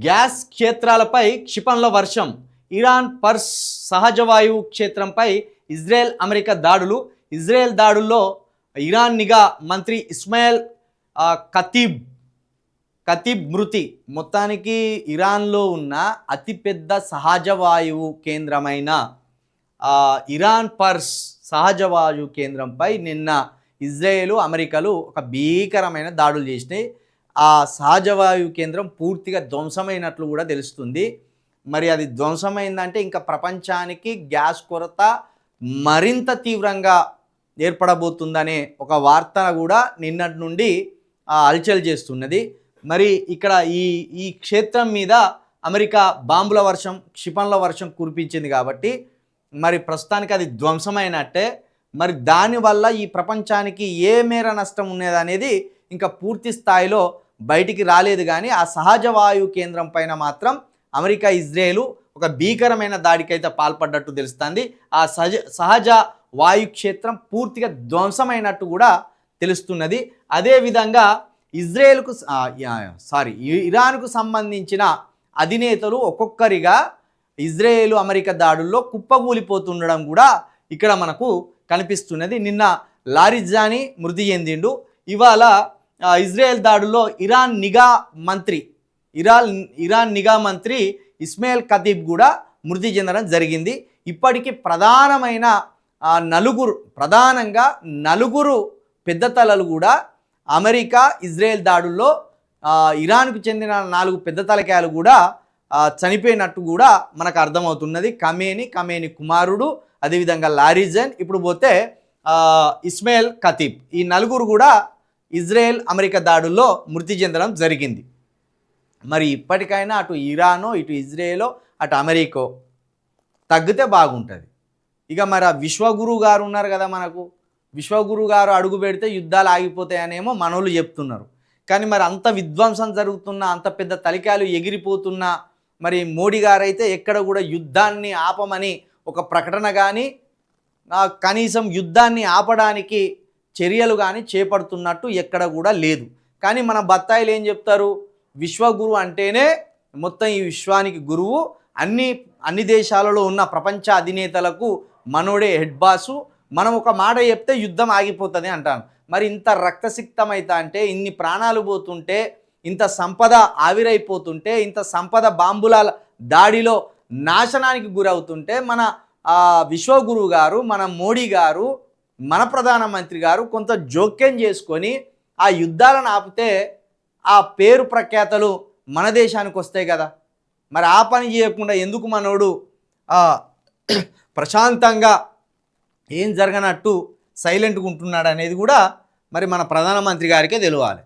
Gas క్షేత్రాలపై క్షిపణుల వర్షం. Iran purse సహజ వాయువు క్షేత్రంపై ఇజ్రాయెల్ అమెరికా దాడులు. ఇజ్రాయెల్ దాడుల్లో ఇరాన్ నిఘా మంత్రి ఇస్మాయిల్ ఖతీబ్ మృతి. మొత్తానికి ఇరాన్లో ఉన్న అతిపెద్ద సహజ వాయువు కేంద్రమైన ఇరాన్ పర్స్ సహజ వాయువు కేంద్రంపై నిన్న ఇజ్రాయెల్ అమెరికాలు ఒక భీకరమైన దాడులు చేసినాయి. ఆ సహజ వాయువు కేంద్రం పూర్తిగా ధ్వంసమైనట్లు కూడా తెలుస్తుంది. మరి అది ధ్వంసమైందంటే ఇంకా ప్రపంచానికి గ్యాస్ కొరత మరింత తీవ్రంగా ఏర్పడబోతుందనే ఒక వార్త కూడా నిన్నటి నుండి హల్చల్ చేస్తున్నది. మరి ఇక్కడ ఈ క్షేత్రం మీద అమెరికా బాంబుల వర్షం, క్షిపణుల వర్షం కురిపించింది కాబట్టి మరి ప్రస్తుతానికి అది ధ్వంసమైనట్టే. మరి దానివల్ల ఈ ప్రపంచానికి ఏ మేర నష్టం ఉన్నది అనేది ఇంకా పూర్తి స్థాయిలో బయటికి రాలేదు. కానీ ఆ సహజ వాయువు కేంద్రం పైన మాత్రం అమెరికా ఇజ్రాయెల్ ఒక భీకరమైన దాడికైతే పాల్పడ్డట్టు తెలుస్తుంది. ఆ సహజ వాయు క్షేత్రం పూర్తిగా ధ్వంసమైనట్టు కూడా తెలుస్తున్నది. అదేవిధంగా ఇరాన్కు సంబంధించిన అధినేతలు ఒక్కొక్కరిగా ఇజ్రాయెల్ అమెరికా దాడుల్లో కుప్పకూలిపోతుండడం కూడా ఇక్కడ మనకు కనిపిస్తున్నది. నిన్న లారిజానీ మృతి చెందిండు. ఇవాళ ఇజ్రాయెల్ దాడుల్లో ఇరాన్ నిఘా మంత్రి ఇస్మాయిల్ ఖతీబ్ కూడా మృతి చెందడం జరిగింది. ఇప్పటికీ ప్రధానంగా నలుగురు పెద్ద తలలు కూడా అమెరికా ఇజ్రాయెల్ దాడుల్లో ఇరాన్కు చెందిన 4 పెద్ద తలకాయలు కూడా చనిపోయినట్టు కూడా మనకు అర్థమవుతున్నది. ఖమేని కుమారుడు, అదేవిధంగా లారిజన్, ఇప్పుడు పోతే ఇస్మాయిల్ ఖతీబ్, ఈ నలుగురు కూడా ఇజ్రాయెల్ అమెరికా దాడుల్లో మృతి చెందడం జరిగింది. మరి ఇప్పటికైనా అటు ఇరానో, ఇటు ఇజ్రాయెలో, అటు అమెరికో తగ్గితే బాగుంటుంది. ఇక మరి ఆ విశ్వగురువు గారు ఉన్నారు కదా, మనకు విశ్వగురువు గారు అడుగు పెడితే యుద్ధాలు ఆగిపోతాయనేమో మనోళ్ళు చెప్తున్నారు. కానీ మరి అంత విధ్వంసం జరుగుతున్నా, అంత పెద్ద తలికాయలు ఎగిరిపోతున్నా, మరి మోడీ గారైతే ఎక్కడ కూడా యుద్ధాన్ని ఆపమని ఒక ప్రకటన కానీ కనీసం యుద్ధాన్ని ఆపడానికి చర్యలు కానీ చేపడుతున్నట్టు ఎక్కడ కూడా లేదు. కానీ మన బత్తాయిలు ఏం చెప్తారు, విశ్వగురు అంటేనే మొత్తం ఈ విశ్వానికి గురువు, అన్ని దేశాలలో ఉన్న ప్రపంచ అధినేతలకు మనోడే హెడ్ బాసు, మనం ఒక మాట చెప్తే యుద్ధం ఆగిపోతుంది అంటాను. మరి ఇంత రక్తసిక్తమైతే అంటే, ఇన్ని ప్రాణాలు పోతుంటే, ఇంత సంపద ఆవిరైపోతుంటే, ఇంత సంపద బాంబుల దాడిలో నాశనానికి గురవుతుంటే మన విశ్వగురువు గారు, మన మోడీ గారు, మన ప్రధానమంత్రి గారు కొంత జోక్యం చేసుకొని ఆ యుద్ధాలను ఆపితే ఆ పేరు ప్రఖ్యాతలు మన దేశానికి వస్తాయి కదా. మరి ఆ పని చేయకుండా ఎందుకు మనోడు ప్రశాంతంగా ఏం జరగనట్టు సైలెంట్గా ఉంటున్నాడు అనేది కూడా మరి మన ప్రధానమంత్రి గారికే తెలియాలి.